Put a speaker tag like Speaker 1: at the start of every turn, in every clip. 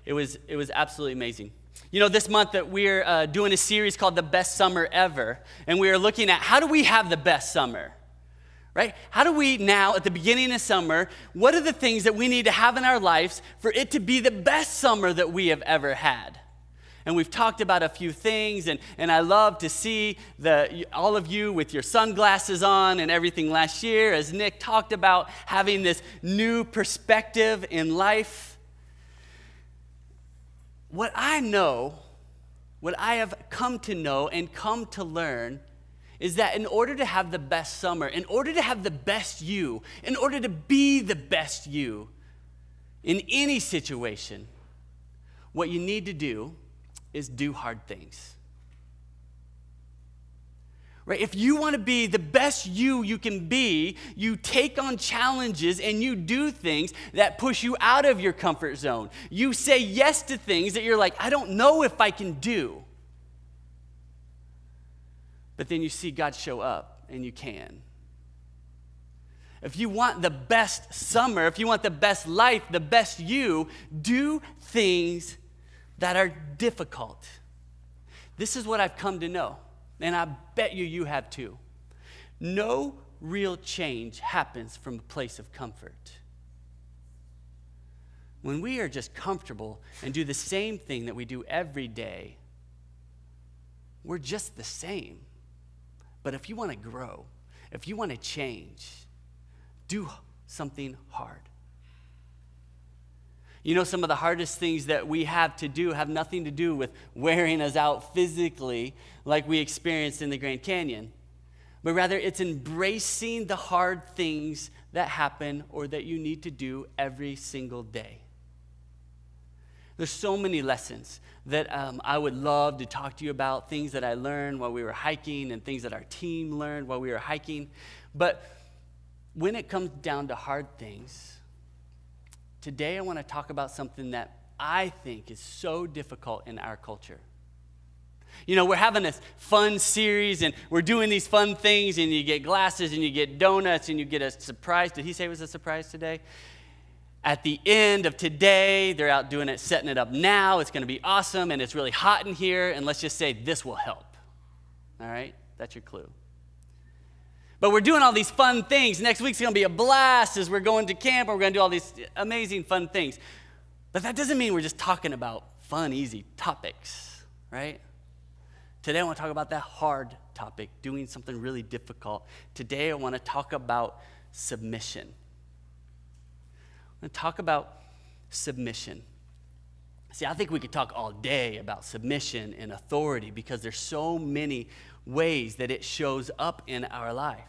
Speaker 1: It was absolutely amazing. You know, this month that we're doing a series called The Best Summer Ever, and we are looking at how do we have the best summer, right? How do we now, at the beginning of summer, what are the things that we need to have in our lives for it to be the best summer that we have ever had? And we've talked about a few things, and I love to see all of you with your sunglasses on and everything last year, as Nick talked about having this new perspective in life. What I have come to know and come to learn is that in order to have the best summer, in order to have the best you, in order to be the best you in any situation, what you need to do is do hard things. Right? If you want to be the best you can be, you take on challenges and you do things that push you out of your comfort zone. You say yes to things that you're like, I don't know if I can do. But then you see God show up and you can. If you want the best summer, if you want the best life, the best you, do things that are difficult. This is what I've come to know. And I bet you have too. No real change happens from a place of comfort. When we are just comfortable and do the same thing that we do every day, we're just the same. But if you want to grow, if you want to change, do something hard. You know, some of the hardest things that we have to do have nothing to do with wearing us out physically like we experienced in the Grand Canyon, but rather it's embracing the hard things that happen or that you need to do every single day. There's so many lessons that I would love to talk to you about, things that I learned while we were hiking and things that our team learned while we were hiking. But when it comes down to hard things, today I want to talk about something that I think is so difficult in our culture. You know, we're having this fun series and we're doing these fun things, and you get glasses and you get donuts and you get a surprise. Did he say it was a surprise today? At the end of today, they're out doing it, setting it up now. It's going to be awesome, and it's really hot in here, and let's just say this will help. All right? That's your clue. But we're doing all these fun things. Next week's going to be a blast as we're going to camp, and we're going to do all these amazing fun things. But that doesn't mean we're just talking about fun, easy topics, right? Today I want to talk about that hard topic, doing something really difficult. Today I want to talk about submission. I'm going to talk about submission. See, I think we could talk all day about submission and authority because there's so many ways that it shows up in our life.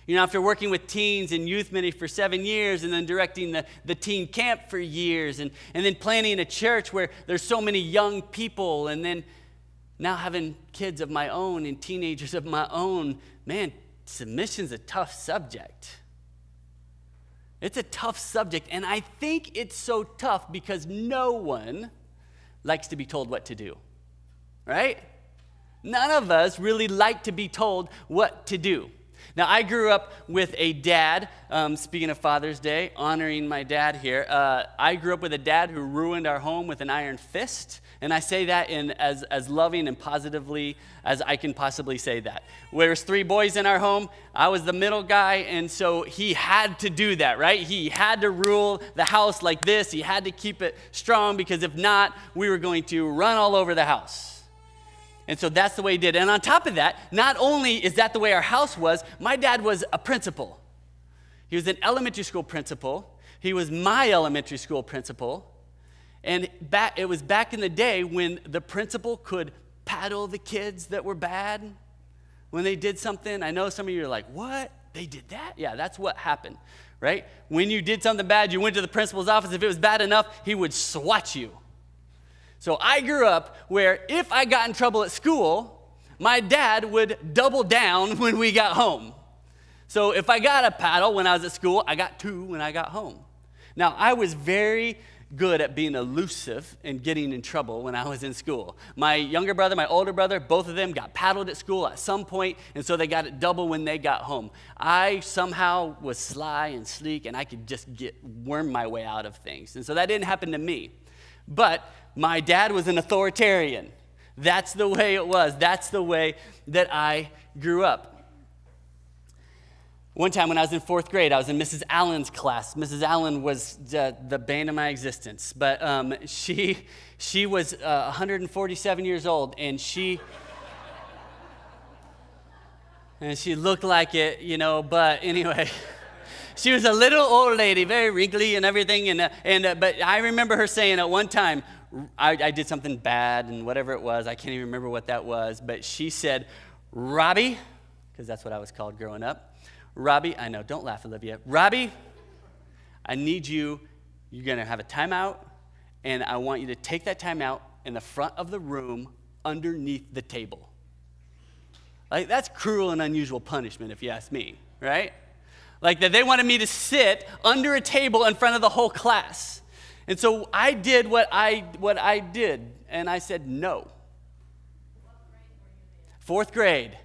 Speaker 1: You know, after working with teens in youth ministry for 7 years and then directing the teen camp for years and then planning a church where there's so many young people and then now having kids of my own and teenagers of my own, man, submission's a tough subject. It's a tough subject, and I think it's so tough because no one likes to be told what to do, right? None of us really like to be told what to do. Now, I grew up with a dad, speaking of Father's Day, honoring my dad here. I grew up with a dad who ruined our home with an iron fist, and I say that in as loving and positively as I can possibly say that. There's 3 boys in our home. I was the middle guy, and so he had to do that, right? He had to rule the house like this. He had to keep it strong because if not, we were going to run all over the house. And so that's the way he did. And on top of that, not only is that the way our house was, my dad was a principal. He was an elementary school principal. He was my elementary school principal. And it was back in the day when the principal could paddle the kids that were bad when they did something. I know some of you are like, what? They did that? Yeah, that's what happened, right? When you did something bad, you went to the principal's office. If it was bad enough, he would swat you. So I grew up where if I got in trouble at school, my dad would double down when we got home. So if I got a paddle when I was at school, I got 2 when I got home. Now, I was very good at being elusive and getting in trouble when I was in school. My younger brother, my older brother, both of them got paddled at school at some point, and so they got it double when they got home. I somehow was sly and sleek, and I could just worm my way out of things. And so that didn't happen to me. But my dad was an authoritarian. That's the way it was. That's the way that I grew up. One time when I was in 4th grade, I was in Mrs. Allen's class. Mrs. Allen was the bane of my existence. But she was 147 years old, and she looked like it, but anyway. She was a little old lady, very wrinkly and everything, but I remember her saying at one time, I did something bad and whatever it was, I can't even remember what that was, but she said, Robbie, because that's what I was called growing up, Robbie, I know, don't laugh, Olivia. Robbie, I need you're going to have a timeout, and I want you to take that timeout in the front of the room underneath the table. Like, that's cruel and unusual punishment, if you ask me, right? Like that they wanted me to sit under a table in front of the whole class. And so I did what I did, and I said no. 4th grade.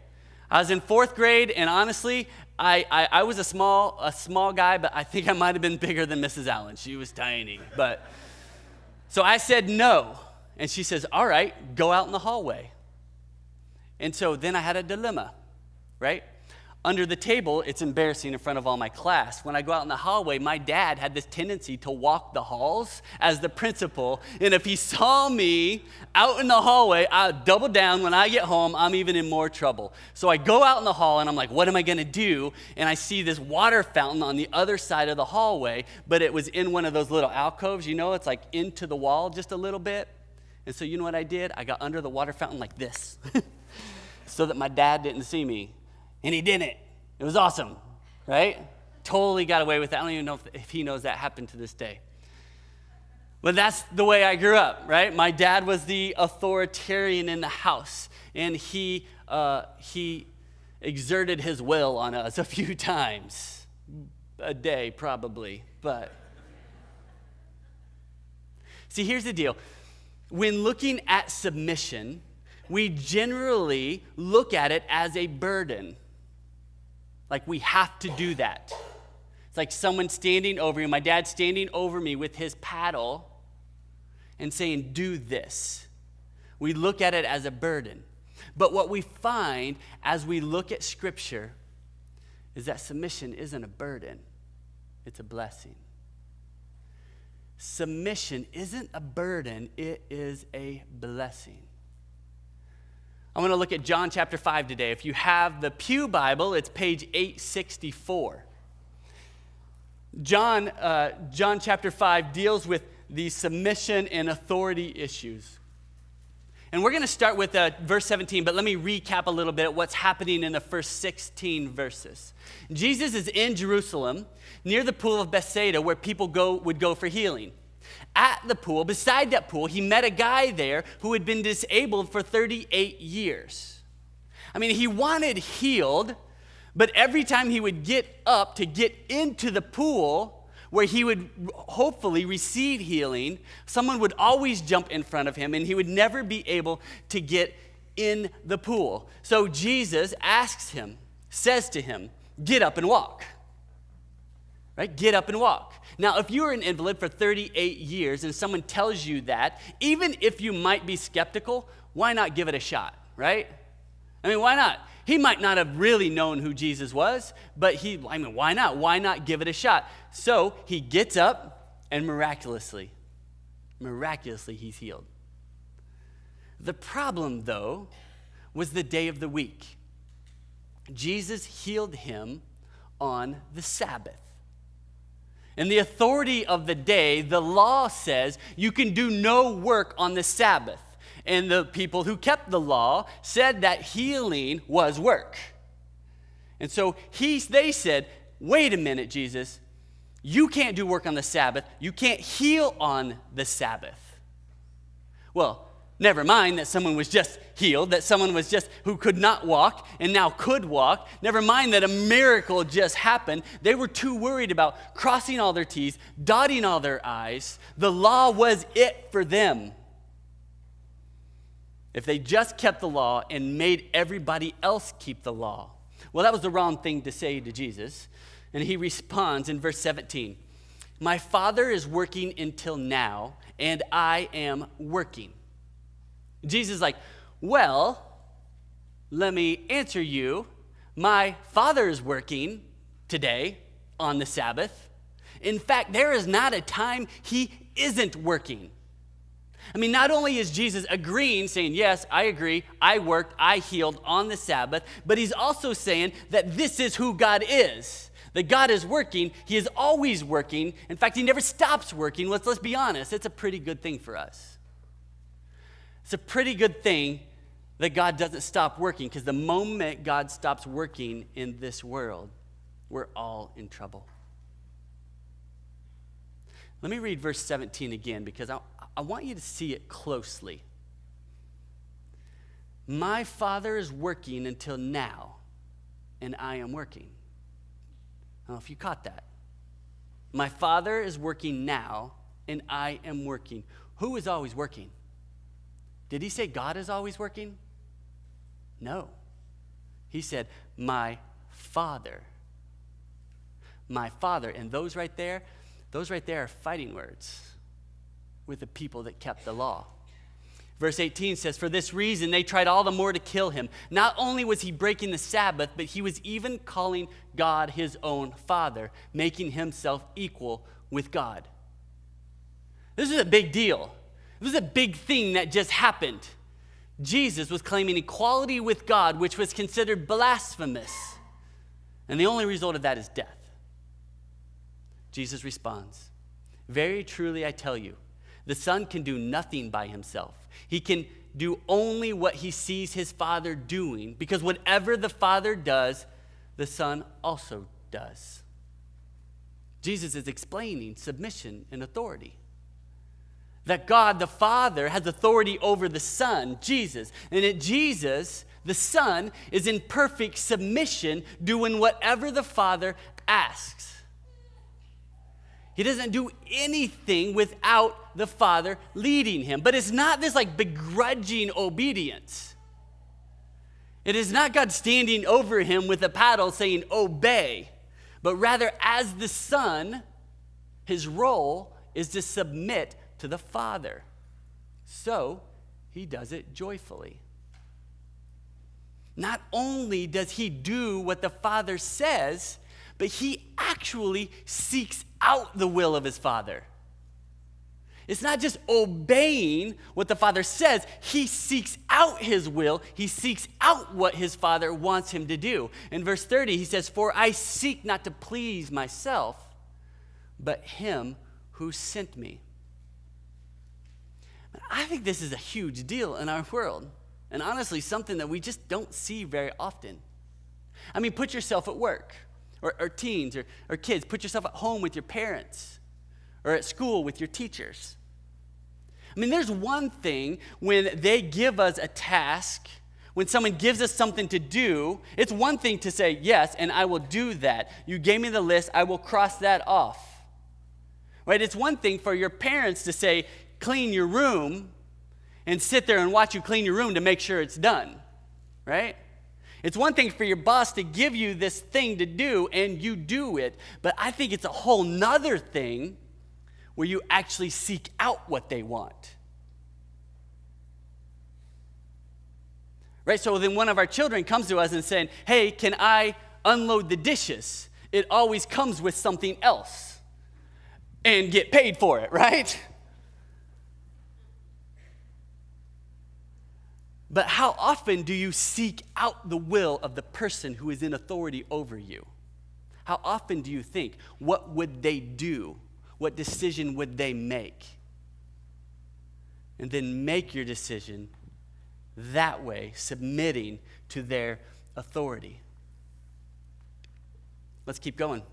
Speaker 1: I was in 4th grade, and honestly, I was a small guy, but I think I might have been bigger than Mrs. Allen. She was tiny. So I said no. And she says, all right, go out in the hallway. And so then I had a dilemma, right? Under the table, it's embarrassing in front of all my class. When I go out in the hallway, my dad had this tendency to walk the halls as the principal. And if he saw me out in the hallway, I'd double down. When I get home, I'm even in more trouble. So I go out in the hall, and I'm like, what am I going to do? And I see this water fountain on the other side of the hallway, but it was in one of those little alcoves. It's like into the wall just a little bit. And so you know what I did? I got under the water fountain like this so that my dad didn't see me. And he didn't. It was awesome, right? Totally got away with that. I don't even know if he knows that happened to this day. But that's the way I grew up, right? My dad was the authoritarian in the house, and he exerted his will on us a few times a day, probably. But see, here's the deal. When looking at submission, we generally look at it as a burden. Like we have to do that. It's like someone standing over you. My dad's standing over me with his paddle and saying, do this. We look at it as a burden. But what we find as we look at Scripture is that submission isn't a burden. It's a blessing. Submission isn't a burden. It is a blessing. I want to look at John chapter 5 today. If you have the Pew Bible, it's page 864. John chapter 5 deals with the submission and authority issues. And we're going to start with verse 17, but let me recap a little bit what's happening in the first 16 verses. Jesus is in Jerusalem, near the pool of Bethsaida, where people would go for healing. At the pool, beside that pool, he met a guy there who had been disabled for 38 years. I mean, he wanted healed, but every time he would get up to get into the pool where he would hopefully receive healing, someone would always jump in front of him, and he would never be able to get in the pool. So Jesus says to him, get up and walk. Right? Get up and walk. Now, if you're an invalid for 38 years and someone tells you that, even if you might be skeptical, why not give it a shot, right? I mean, why not? He might not have really known who Jesus was, but why not? Why not give it a shot? So he gets up, and miraculously, he's healed. The problem, though, was the day of the week. Jesus healed him on the Sabbath. In the authority of the day, the law says you can do no work on the Sabbath. And the people who kept the law said that healing was work. And so they said, wait a minute, Jesus, you can't do work on the Sabbath. You can't heal on the Sabbath. Well, never mind that someone was just healed, that someone was just who could not walk and now could walk. Never mind that a miracle just happened. They were too worried about crossing all their T's, dotting all their I's. The law was it for them. If they just kept the law and made everybody else keep the law. Well, that was the wrong thing to say to Jesus. And he responds in verse 17, my Father is working until now, and I am working. Jesus is like, well, let me answer you. My Father is working today on the Sabbath. In fact, there is not a time he isn't working. I mean, not only is Jesus agreeing, saying, yes, I agree, I worked, I healed on the Sabbath, but he's also saying that this is who God is. That God is working, he is always working. In fact, he never stops working. Let's be honest, it's a pretty good thing for us. It's a pretty good thing that God doesn't stop working, because the moment God stops working in this world, we're all in trouble. Let me read verse 17 again, because I want you to see it closely. My Father is working until now, and I am working. I don't know if you caught that. My Father is working now, and I am working. Who is always working? Did he say God is always working? No. He said, my Father. My Father. And those right there are fighting words with the people that kept the law. Verse 18 says, for this reason they tried all the more to kill him. Not only was he breaking the Sabbath, but he was even calling God his own Father, making himself equal with God. This is a big deal. This is a big thing that just happened. Jesus was claiming equality with God, which was considered blasphemous. And the only result of that is death. Jesus responds, very truly I tell you, the Son can do nothing by himself. He can do only what he sees his Father doing, because whatever the Father does, the Son also does. Jesus is explaining submission and authority. That God the Father has authority over the Son, Jesus. And that Jesus, the Son, is in perfect submission, doing whatever the Father asks. He doesn't do anything without the Father leading him. But it's not this like begrudging obedience. It is not God standing over him with a paddle saying, obey. But rather, as the Son, his role is to submit to the Father. So, he does it joyfully. Not only does he do what the Father says, but he actually seeks out the will of his Father. It's not just obeying what the Father says. He seeks out his will. He seeks out what his Father wants him to do. In verse 30, he says, for I seek not to please myself, but him who sent me. I think this is a huge deal in our world, and honestly, something that we just don't see very often. I mean, put yourself at work, or teens, or kids. Put yourself at home with your parents, or at school with your teachers. I mean, there's one thing when they give us a task, when someone gives us something to do, it's one thing to say, yes, and I will do that. You gave me the list, I will cross that off. Right? It's one thing for your parents to say, clean your room, and sit there and watch you clean your room to make sure it's done, right? It's one thing for your boss to give you this thing to do, and you do it, but I think it's a whole nother thing where you actually seek out what they want. Right? So then one of our children comes to us and saying, hey, can I unload the dishes? It always comes with something else and get paid for it, right? But how often do you seek out the will of the person who is in authority over you? How often do you think, what would they do? What decision would they make? And then make your decision that way, submitting to their authority. Let's keep going.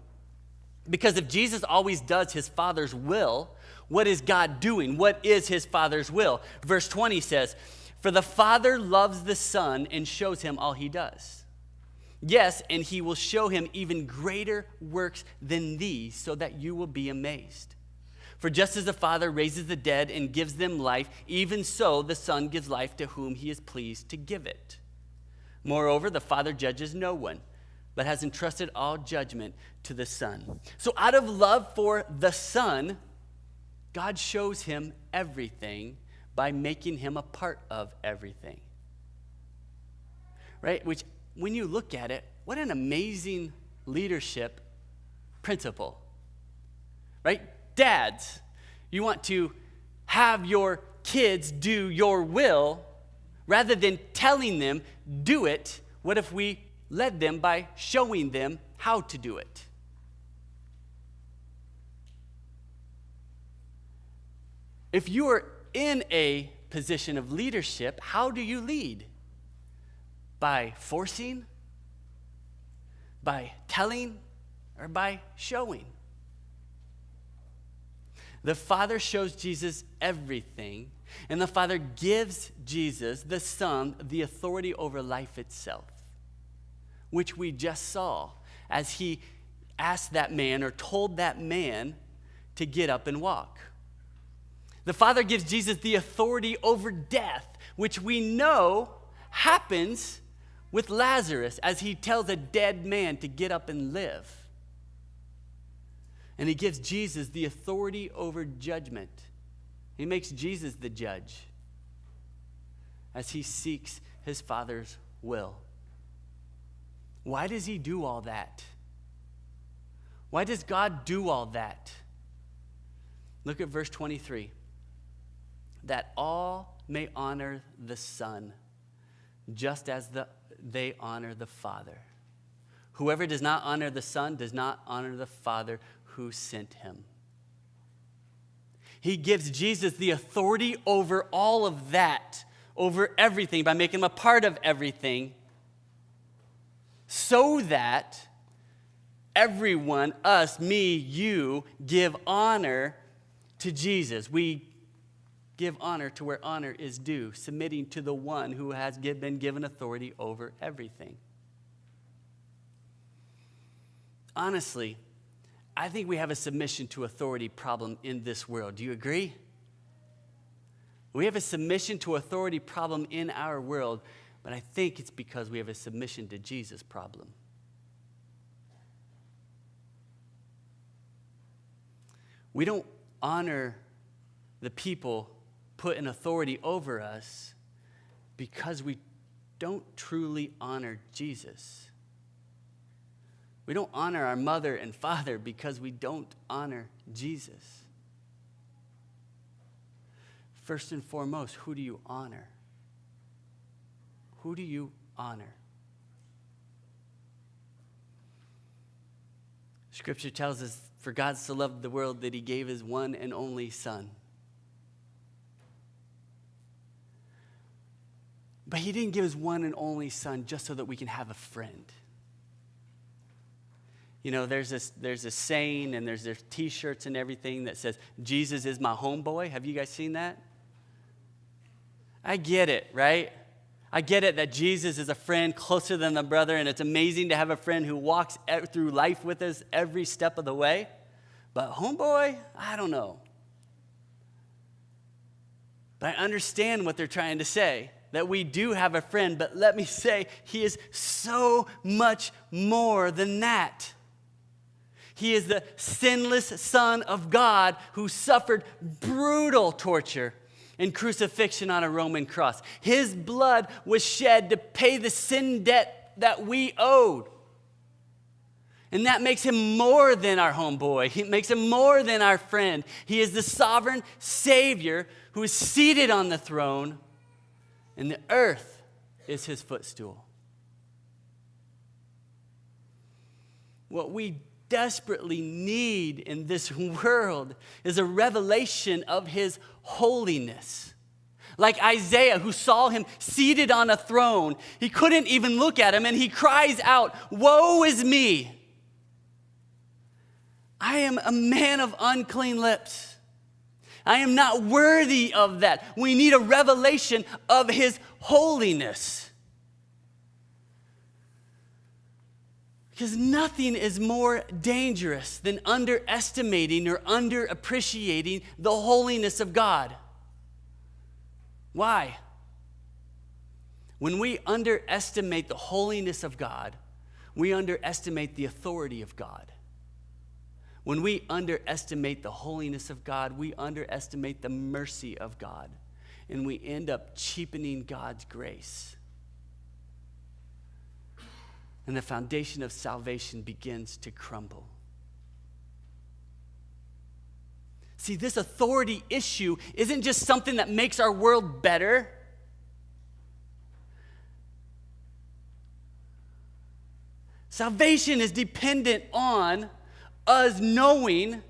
Speaker 1: Because if Jesus always does his Father's will, what is God doing? What is his Father's will? Verse 20 says, for the Father loves the Son and shows him all he does. Yes, and he will show him even greater works than these, so that you will be amazed. For just as the Father raises the dead and gives them life, even so the Son gives life to whom he is pleased to give it. Moreover, the Father judges no one, but has entrusted all judgment to the Son. So out of love for the Son, God shows him everything by making him a part of everything. Right? Which, when you look at it, what an amazing leadership principle. Right? Dads, you want to have your kids do your will rather than telling them, do it. What if we led them by showing them how to do it? If you are in a position of leadership, how do you lead? By forcing? By telling? Or by showing? The Father shows Jesus everything, and the Father gives Jesus, the Son, the authority over life itself, which we just saw as he asked that man or told that man to get up and walk. The Father gives Jesus the authority over death, which we know happens with Lazarus as he tells a dead man to get up and live. And he gives Jesus the authority over judgment. He makes Jesus the judge as he seeks his Father's will. Why does he do all that? Why does God do all that? Look at verse 23. That all may honor the Son, just as they honor the Father. Whoever does not honor the Son does not honor the Father who sent him. He gives Jesus the authority over all of that, over everything, by making him a part of everything, so that everyone, us, me, you, give honor to Jesus. We give honor to where honor is due, submitting to the one who has been given authority over everything. Honestly, I think we have a submission to authority problem in this world. Do you agree? We have a submission to authority problem in our world, but I think it's because we have a submission to Jesus problem. We don't honor the people put in authority over us because we don't truly honor Jesus. We don't honor our mother and father because we don't honor Jesus. First and foremost, who do you honor? Who do you honor? Scripture tells us, for God so loved the world that he gave his one and only Son. But he didn't give his one and only Son just so that we can have a friend. You know, there's a saying, and there's T-shirts and everything that says, Jesus is my homeboy. Have you guys seen that? I get it, right? I get it that Jesus is a friend closer than a brother, and it's amazing to have a friend who walks through life with us every step of the way. But homeboy, I don't know. But I understand what they're trying to say, that we do have a friend, but let me say, he is so much more than that. He is the sinless Son of God who suffered brutal torture and crucifixion on a Roman cross. His blood was shed to pay the sin debt that we owed. And that makes him more than our homeboy. It makes him more than our friend. He is the sovereign Savior who is seated on the throne, and the earth is his footstool. What we desperately need in this world is a revelation of his holiness. Like Isaiah, who saw him seated on a throne, he couldn't even look at him, and he cries out, "Woe is me! I am a man of unclean lips. I am not worthy of that." We need a revelation of his holiness. Because nothing is more dangerous than underestimating or underappreciating the holiness of God. Why? When we underestimate the holiness of God, we underestimate the authority of God. When we underestimate the holiness of God, we underestimate the mercy of God, and we end up cheapening God's grace. And the foundation of salvation begins to crumble. See, this authority issue isn't just something that makes our world better. Salvation is dependent on us knowing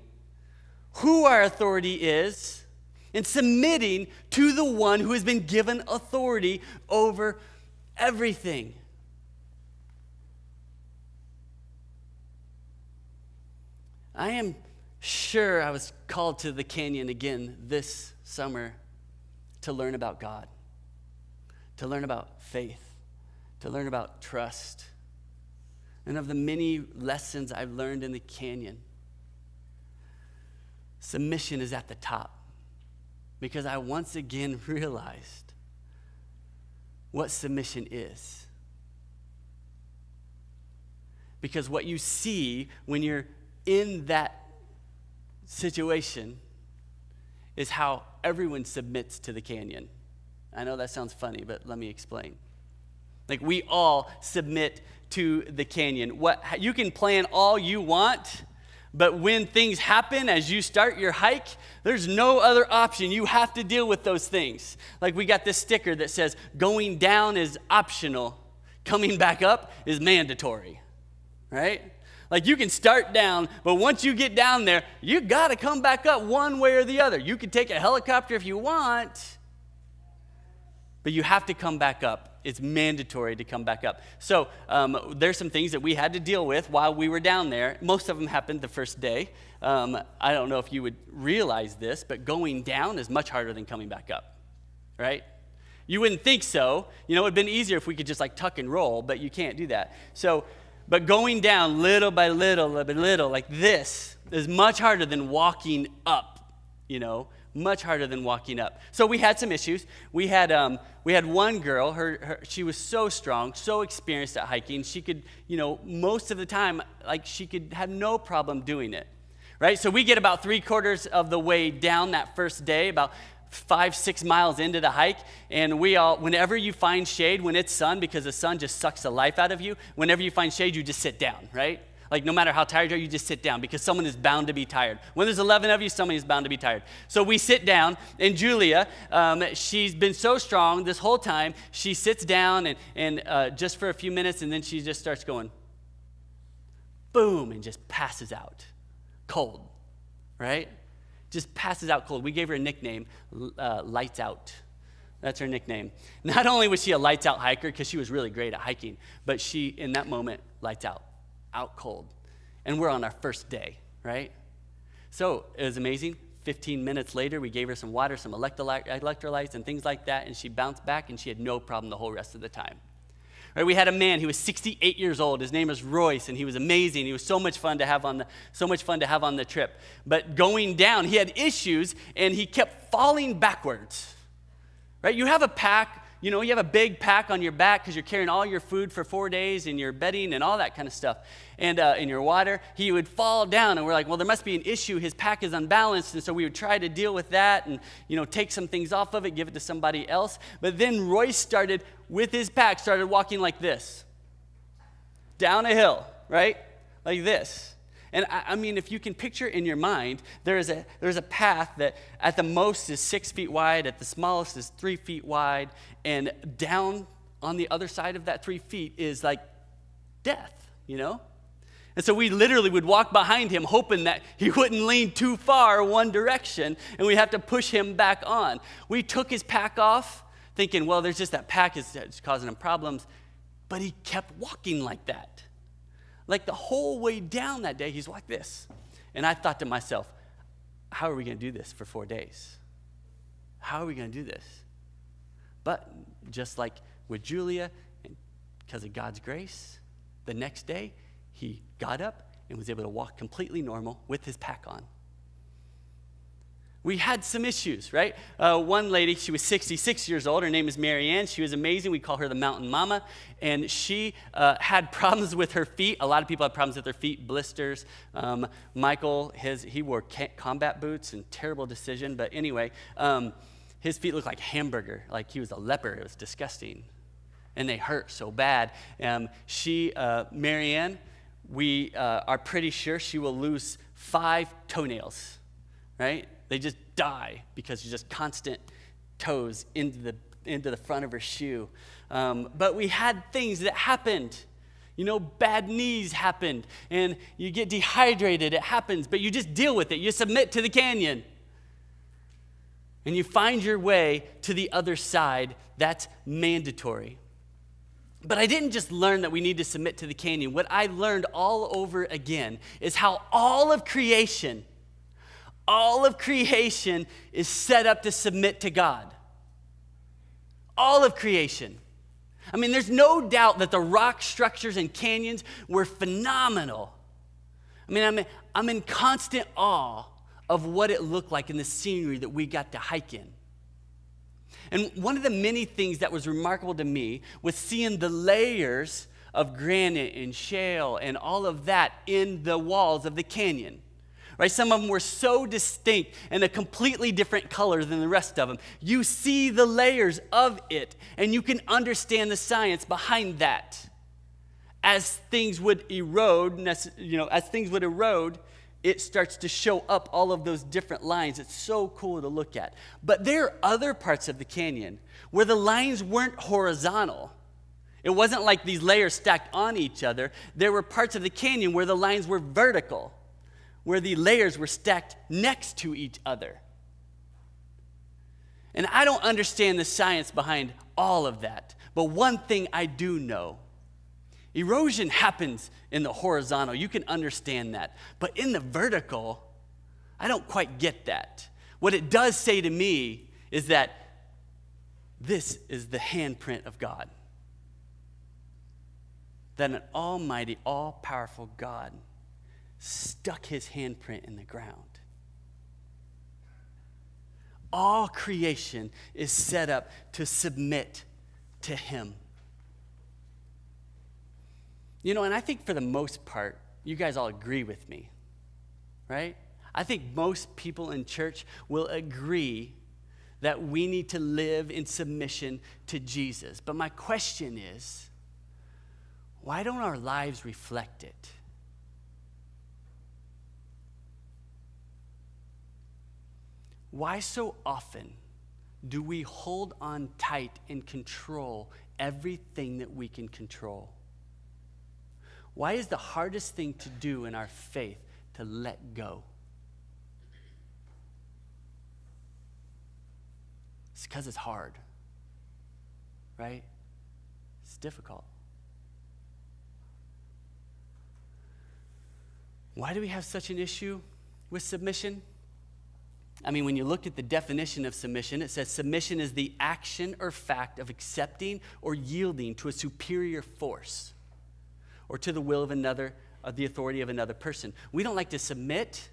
Speaker 1: who our authority is and submitting to the one who has been given authority over everything. I am sure I was called to the canyon again this summer to learn about God, to learn about faith, to learn about trust. And of the many lessons I've learned in the canyon, submission is at the top, because I once again realized what submission is. Because what you see when you're in that situation is how everyone submits to the canyon. I know that sounds funny, but let me explain. Like, we all submit to the canyon. You can plan all you want, but when things happen as you start your hike, there's no other option. You have to deal with those things. Like, we got this sticker that says going down is optional, coming back up is mandatory, right? Like, you can start down, but once you get down there, you got to come back up one way or the other. You can take a helicopter if you want, but you have to come back up. It's mandatory to come back up. So there's some things that we had to deal with while we were down there. Most of them happened the first day. I don't know if you would realize this, but going down is much harder than coming back up, right? You wouldn't think so. You know, it would have been easier if we could just like tuck and roll, but you can't do that. So, but going down little by little, like this, is much harder than walking up, you know, much harder than walking up. So we had some issues. We had one girl, she was so strong, so experienced at hiking. She could, you know, most of the time, like, she could have no problem doing it, right? So we get about 3/4 of the way down that first day, about 5-6 miles into the hike, and whenever you find shade, when it's sun, because the sun just sucks the life out of you, whenever you find shade, you just sit down, right? Like, no matter how tired you are, you just sit down, because someone is bound to be tired. When there's 11 of you, someone is bound to be tired. So we sit down, and Julia, she's been so strong this whole time, she sits down and just for a few minutes, and then she just starts going, boom, and just passes out cold, right? Just passes out cold. We gave her a nickname, Lights Out. That's her nickname. Not only was she a lights out hiker, because she was really great at hiking, but she, in that moment, lights out cold. And we're on our first day, right? So it was amazing. 15 minutes later, we gave her some water, some electrolytes, and things like that, and she bounced back, and she had no problem the whole rest of the time. Right, we had a man, he was 68 years old. His name was Royce, and he was amazing. He was so much fun to have on the trip. But going down, he had issues, and he kept falling backwards. Right? You have a pack, you have a big pack on your back because you're carrying all your food for 4 days and your bedding and all that kind of stuff. And in your water, he would fall down, and we're like, well, there must be an issue. His pack is unbalanced, and so we would try to deal with that and, take some things off of it, give it to somebody else. But then Royce started walking like this, down a hill, right? Like this. And I mean, if you can picture in your mind, there's a path that at the most is 6 feet wide, at the smallest is 3 feet wide, and down on the other side of that 3 feet is like death, And so we literally would walk behind him hoping that he wouldn't lean too far one direction, and we'd have to push him back on. We took his pack off, thinking, well, there's just that pack is causing him problems, but he kept walking like that. Like the whole way down that day, he's like this. And I thought to myself, how are we going to do this for 4 days? How are we going to do this? But just like with Julia, and because of God's grace, the next day, he got up and was able to walk completely normal with his pack on. we had some issues, right? One lady, she was 66 years old. Her name is Marianne. She was amazing. We call her the Mountain Mama. And she had problems with her feet. A lot of people have problems with their feet, blisters. Michael, he wore combat boots, and terrible decision. But anyway, his feet looked like hamburger, like he was a leper. It was disgusting. And they hurt so bad. Marianne, we are pretty sure she will lose 5 toenails, right? They just die because it's just constant toes into the front of her shoe. But we had things that happened. Bad knees happened, and you get dehydrated. It happens, but you just deal with it. You submit to the canyon, and you find your way to the other side. That's mandatory. But I didn't just learn that we need to submit to the canyon. What I learned all over again is how all of creation is set up to submit to God. All of creation. I mean, there's no doubt that the rock structures and canyons were phenomenal. I mean, I'm in constant awe of what it looked like in the scenery that we got to hike in. And one of the many things that was remarkable to me was seeing the layers of granite and shale and all of that in the walls of the canyon. Right? Some of them were so distinct and a completely different color than the rest of them. You see the layers of it, and you can understand the science behind that. As things would erode, it starts to show up all of those different lines. It's so cool to look at. But there are other parts of the canyon where the lines weren't horizontal. It wasn't like these layers stacked on each other. There were parts of the canyon where the lines were vertical, where the layers were stacked next to each other. And I don't understand the science behind all of that. But one thing I do know, erosion happens in the horizontal. You can understand that. But in the vertical, I don't quite get that. What it does say to me is that this is the handprint of God. That an almighty, all-powerful God stuck his handprint in the ground. All creation is set up to submit to him. And I think for the most part, you guys all agree with me, right? I think most people in church will agree that we need to live in submission to Jesus. But my question is, why don't our lives reflect it? Why so often do we hold on tight and control everything that we can control? Why is the hardest thing to do in our faith to let go? It's because it's hard, right? It's difficult. Why do we have such an issue with submission? I mean, when you look at the definition of submission, it says submission is the action or fact of accepting or yielding to a superior force or to the will of another, the authority of another person. We don't like to submit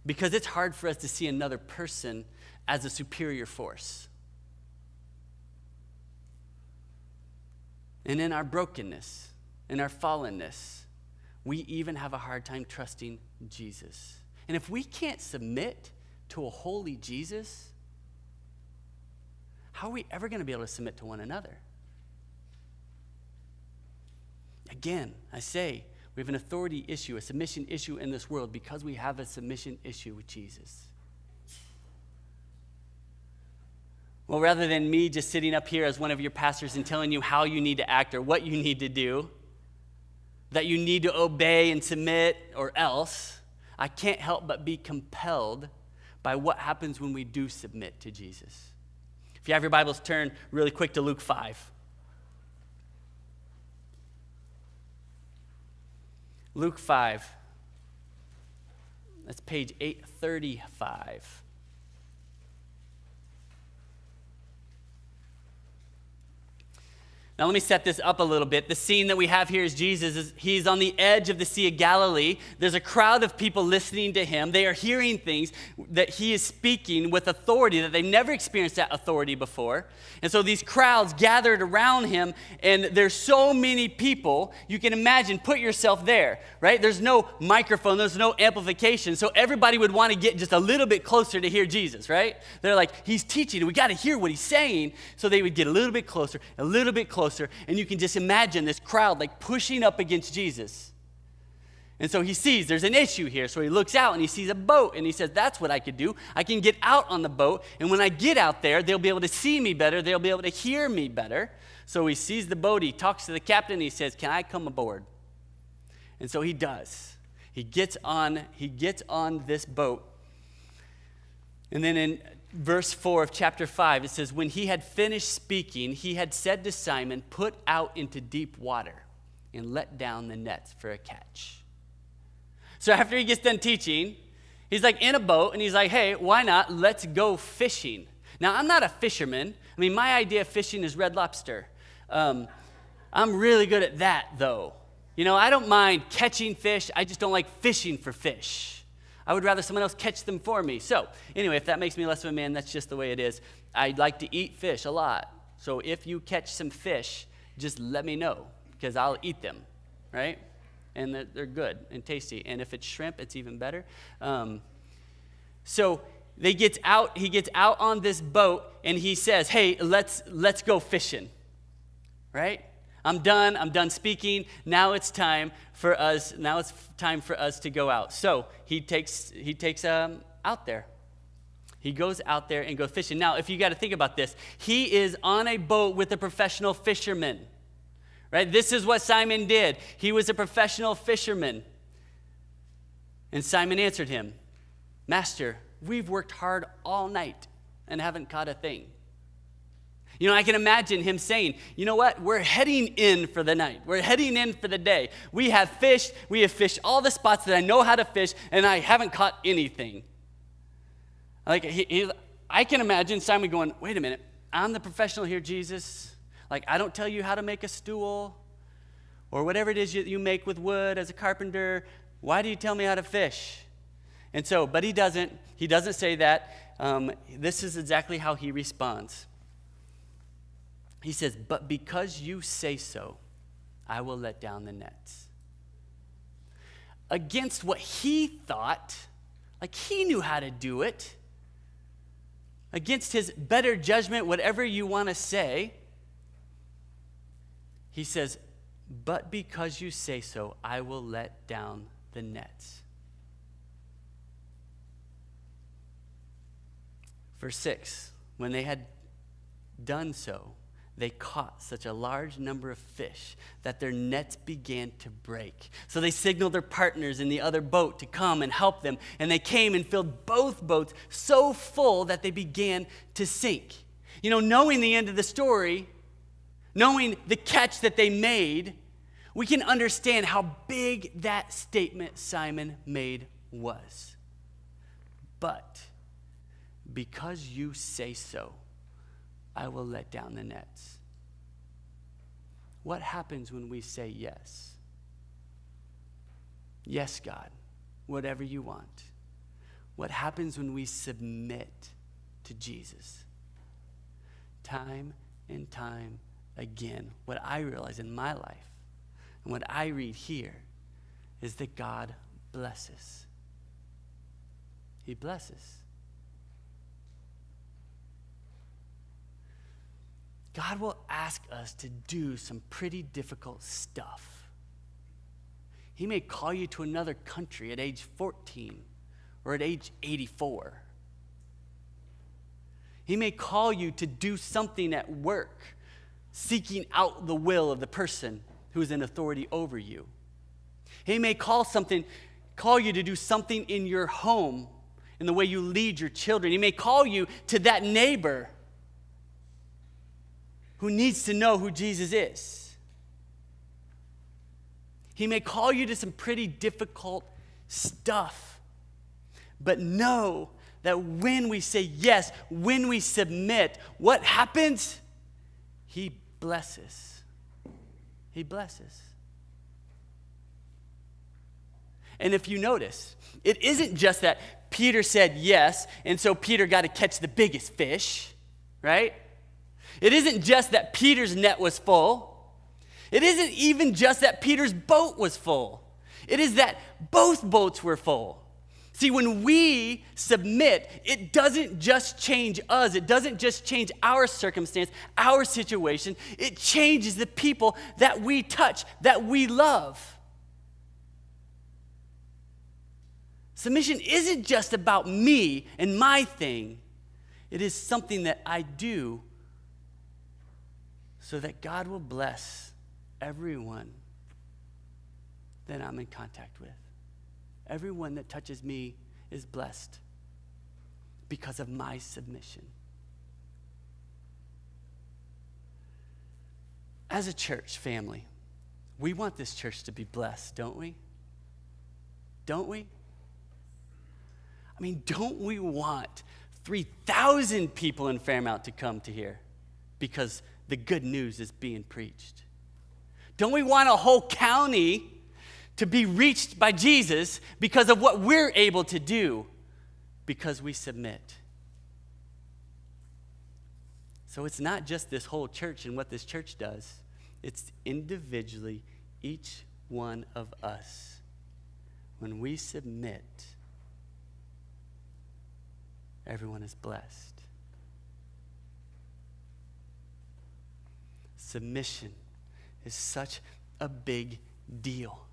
Speaker 1: because it's hard for us to see another person as a superior force. And in our brokenness, in our fallenness, we even have a hard time trusting Jesus. And if we can't submit to a holy Jesus, how are we ever going to be able to submit to one another? Again, I say, we have an authority issue, a submission issue in this world because we have a submission issue with Jesus. Well, rather than me just sitting up here as one of your pastors and telling you how you need to act or what you need to do, that you need to obey and submit or else, I can't help but be compelled by what happens when we do submit to Jesus. If you have your Bibles, turn really quick to Luke 5. Luke 5. That's page 835. Now let me set this up a little bit. The scene that we have here is Jesus. He's on the edge of the Sea of Galilee. There's a crowd of people listening to him. They are hearing things that he is speaking with authority that they've never experienced that authority before. And so these crowds gathered around him, and there's so many people. You can imagine, put yourself there, right? There's no microphone, there's no amplification. So everybody would want to get just a little bit closer to hear Jesus, right? They're like, he's teaching, we got to hear what he's saying. So they would get a little bit closer, and you can just imagine this crowd like pushing up against Jesus. And so he sees there's an issue here. So he looks out and he sees a boat, and he says, that's what I could do. I can get out on the boat, and when I get out there, they'll be able to see me better. They'll be able to hear me better. So he sees the boat. He talks to the captain, and he says, can I come aboard? And so he does. He gets on this boat. And then in verse 4 of chapter 5, it says, when he had finished speaking, he had said to Simon, put out into deep water and let down the nets for a catch. So after he gets done teaching, he's like in a boat, and he's like, hey, why not? Let's go fishing. Now, I'm not a fisherman. I mean, my idea of fishing is Red Lobster. I'm really good at that, though. You know, I don't mind catching fish. I just don't like fishing for fish. I would rather someone else catch them for me. So anyway, if that makes me less of a man, that's just the way it is. I like to eat fish a lot. So if you catch some fish, just let me know, because I'll eat them, right? And they're good and tasty. And if it's shrimp, it's even better. So he gets out on this boat, and he says, hey, let's go fishing, right? I'm done speaking. Now it's time for us to go out. So he takes out there. He goes out there and goes fishing. Now, if you got to think about this, he is on a boat with a professional fisherman, right? This is what Simon did. He was a professional fisherman. And Simon answered him, Master, we've worked hard all night and haven't caught a thing. You know, I can imagine him saying, you know what? We're heading in for the night. We're heading in for the day. We have fished all the spots that I know how to fish, and I haven't caught anything. Like, I can imagine Simon going, wait a minute, I'm the professional here, Jesus. Like, I don't tell you how to make a stool or whatever it is you make with wood as a carpenter. Why do you tell me how to fish? And so, but he doesn't say that. This is exactly how he responds. He says, but because you say so, I will let down the nets. Against what he thought, like he knew how to do it, against his better judgment, whatever you want to say, he says, but because you say so, I will let down the nets. Verse 6, when they had done so, they caught such a large number of fish that their nets began to break. So they signaled their partners in the other boat to come and help them. And they came and filled both boats so full that they began to sink. You know, knowing the end of the story, knowing the catch that they made, we can understand how big that statement Simon made was. But because you say so, I will let down the nets. What happens when we say yes? Yes, God, whatever you want. What happens when we submit to Jesus? Time and time again, what I realize in my life and what I read here is that God blesses. He blesses. God will ask us to do some pretty difficult stuff. He may call you to another country at age 14 or at age 84. He may call you to do something at work, seeking out the will of the person who is in authority over you. He may call you to do something in your home, in the way you lead your children. He may call you to that neighbor who needs to know who Jesus is. He may call you to some pretty difficult stuff. But know that when we say yes, when we submit, what happens? He blesses. He blesses. And if you notice, it isn't just that Peter said yes, and so Peter got to catch the biggest fish, right? It isn't just that Peter's net was full. It isn't even just that Peter's boat was full. It is that both boats were full. See, when we submit, it doesn't just change us. It doesn't just change our circumstance, our situation. It changes the people that we touch, that we love. Submission isn't just about me and my thing. It is something that I do so that God will bless everyone that I'm in contact with. Everyone that touches me is blessed because of my submission. As a church family, we want this church to be blessed, don't we? Don't we? I mean, don't we want 3,000 people in Fairmount to come to here because the good news is being preached? Don't we want a whole county to be reached by Jesus because of what we're able to do because we submit? So it's not just this whole church and what this church does. It's individually each one of us. When we submit, everyone is blessed. Submission is such a big deal.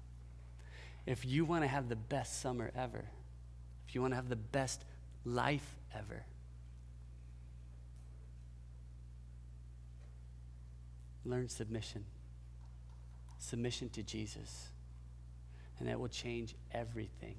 Speaker 1: If you want to have the best summer ever, if you want to have the best life ever, learn submission. Submission to Jesus. And that will change everything.